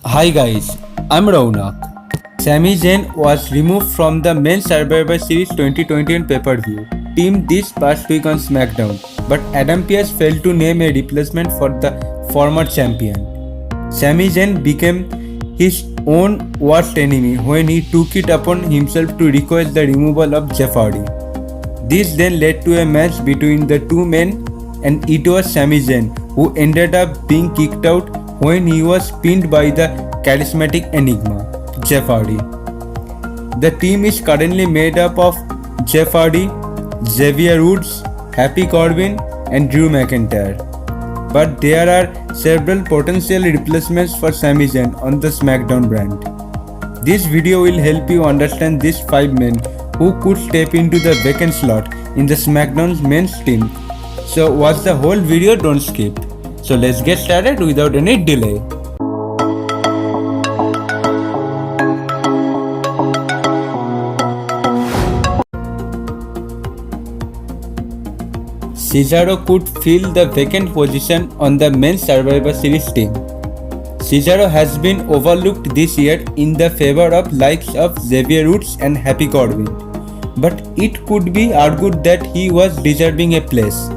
Hi guys, I'm Raunak. Sami Zayn was removed from the Men's Survivor Series 2021 pay-per-view team this past week on SmackDown, but Adam Pearce failed to name a replacement for the former champion. Sami Zayn became his own worst enemy when he took it upon himself to request the removal of Jeff Hardy. This then led to a match between the two men, and it was Sami Zayn who ended up being kicked out when he was pinned by the charismatic enigma, Jeff Hardy. The team is currently made up of Jeff Hardy, Xavier Woods, Happy Corbin, and Drew McIntyre. But there are several potential replacements for Sami Zayn on the SmackDown brand. This video will help you understand these 5 men who could step into the vacant slot in the SmackDown's men's team. So watch the whole video, don't skip. So let's get started without any delay. Cesaro could fill the vacant position on the Men's Survivor Series team. Cesaro has been overlooked this year in the favor of likes of Xavier Woods and Happy Corbin, but it could be argued that he was deserving a place.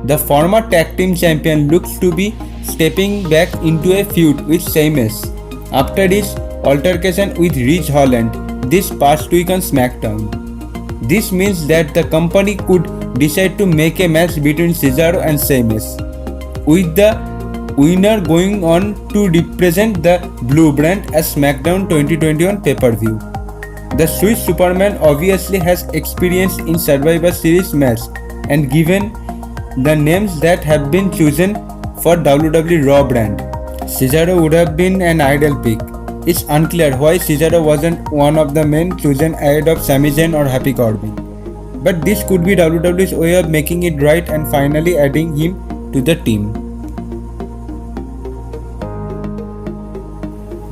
The former tag team champion looks to be stepping back into a feud with Sheamus after his altercation with Ridge Holland this past week on SmackDown. This means that the company could decide to make a match between Cesaro and Sheamus, with the winner going on to represent the Blue brand at SmackDown 2021 pay-per-view. The Swiss Superman obviously has experience in Survivor Series match, and given the names that have been chosen for WWE Raw brand, Cesaro would have been an ideal pick. It's unclear why Cesaro wasn't one of the men chosen ahead of Sami Zayn or Happy Corbin, but this could be WWE's way of making it right and finally adding him to the team.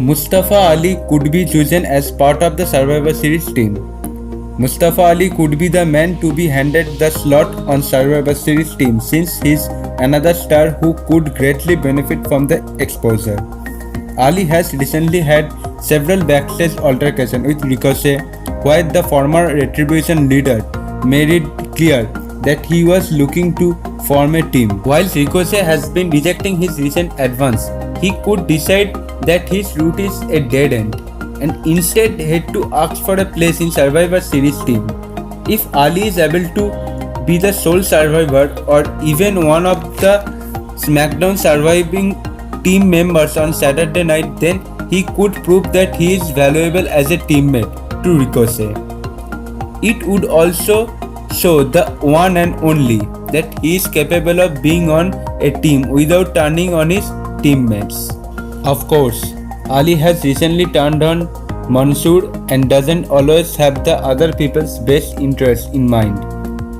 Mustafa Ali could be chosen as part of the Survivor Series team. Mustafa Ali could be the man to be handed the slot on Survivor Series team, since he's another star who could greatly benefit from the exposure. Ali has recently had several backstage altercations with Ricochet, where the former Retribution leader made it clear that he was looking to form a team. While Ricochet has been rejecting his recent advance, he could decide that his route is a dead end and instead head to ask for a place in Survivor Series team. If Ali is able to be the sole survivor or even one of the SmackDown surviving team members on Saturday night, then he could prove that he is valuable as a teammate to Ricochet. It would also show the one and only that he is capable of being on a team without turning on his teammates. Of course, Ali has recently turned on Mansoor and doesn't always have the other people's best interests in mind,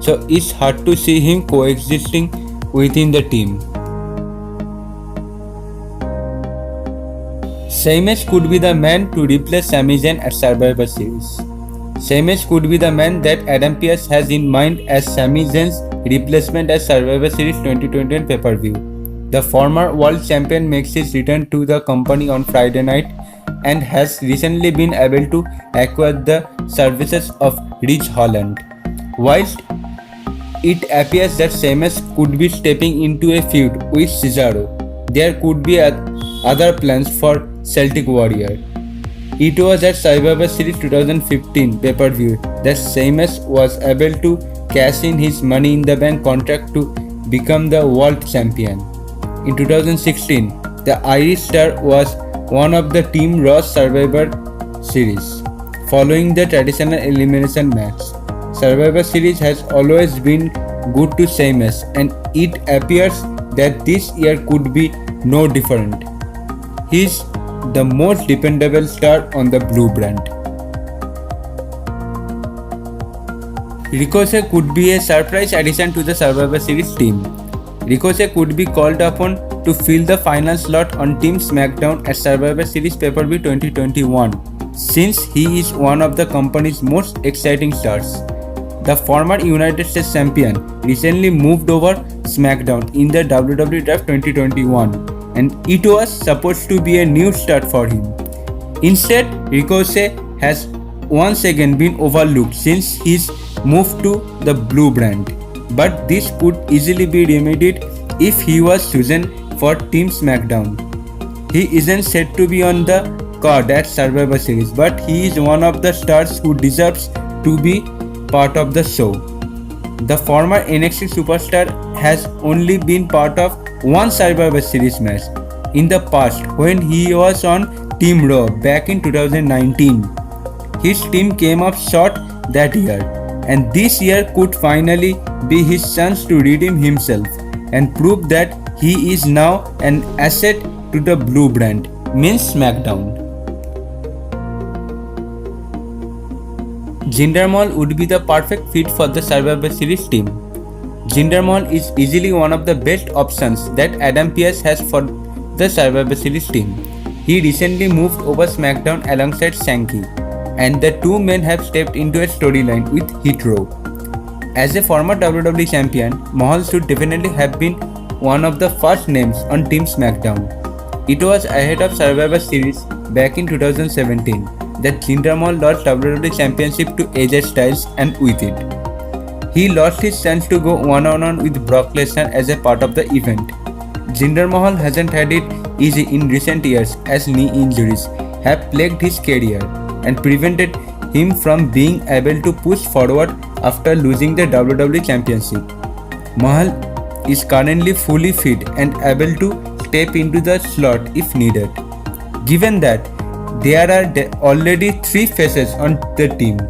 so it's hard to see him coexisting within the team. Sheamus could be the man to replace Sami Zayn at Survivor Series. Sheamus could be the man that Adam Pearce has in mind as Sami Zayn's replacement at Survivor Series 2021 pay-per-view. The former world champion makes his return to the company on Friday night and has recently been able to acquire the services of Ridge Holland. Whilst it appears that Sheamus could be stepping into a feud with Cesaro, there could be other plans for Celtic Warrior. It was at Survivor Series 2015 pay-per-view that Sheamus was able to cash in his Money in the Bank contract to become the world champion. In 2016, the Irish star was one of the Team Raw's Survivor Series. Following the traditional elimination match, Survivor Series has always been good to Sheamus, and it appears that this year could be no different. He's the most dependable star on the Blue brand. Ricochet could be a surprise addition to the Survivor Series team. Ricochet could be called upon to fill the final slot on Team SmackDown at Survivor Series pay-per-view 2021, since he is one of the company's most exciting stars. The former United States champion recently moved over SmackDown in the WWE Draft 2021 and it was supposed to be a new start for him. Instead, Ricochet has once again been overlooked since his move to the Blue brand. But this could easily be remedied if he was chosen for Team SmackDown. He isn't said to be on the card at Survivor Series, but he is one of the stars who deserves to be part of the show. The former NXT superstar has only been part of one Survivor Series match in the past when he was on Team Raw back in 2019. His team came up short that year, and this year could finally be his chance to redeem himself and prove that he is now an asset to the Blue brand, means SmackDown. Jinder Mahal would be the perfect fit for the Survivor Series team. Jinder Mahal is easily one of the best options that Adam Pearce has for the Survivor Series team. He recently moved over SmackDown alongside Shanky, and the two men have stepped into a storyline with Hit Row. As a former WWE champion, Mahal should definitely have been one of the first names on Team SmackDown. It was ahead of Survivor Series back in 2017 that Jinder Mahal lost WWE Championship to AJ Styles, and with it, he lost his chance to go one-on-one with Brock Lesnar as a part of the event. Jinder Mahal hasn't had it easy in recent years as knee injuries have plagued his career and prevented him from being able to push forward after losing the WWE Championship. Mahal is currently fully fit and able to step into the slot if needed. Given that there are already 3 faces on the team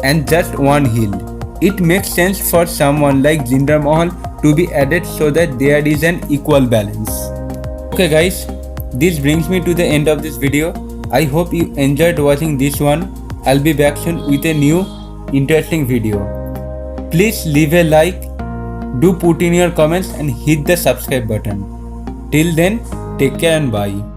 and just one heel, it makes sense for someone like Jinder Mahal to be added so that there is an equal balance. Okay guys, this brings me to the end of this video. I hope you enjoyed watching this one. I'll be back soon with a new interesting video. Please leave a like, do put in your comments and hit the subscribe button. Till then, take care and bye.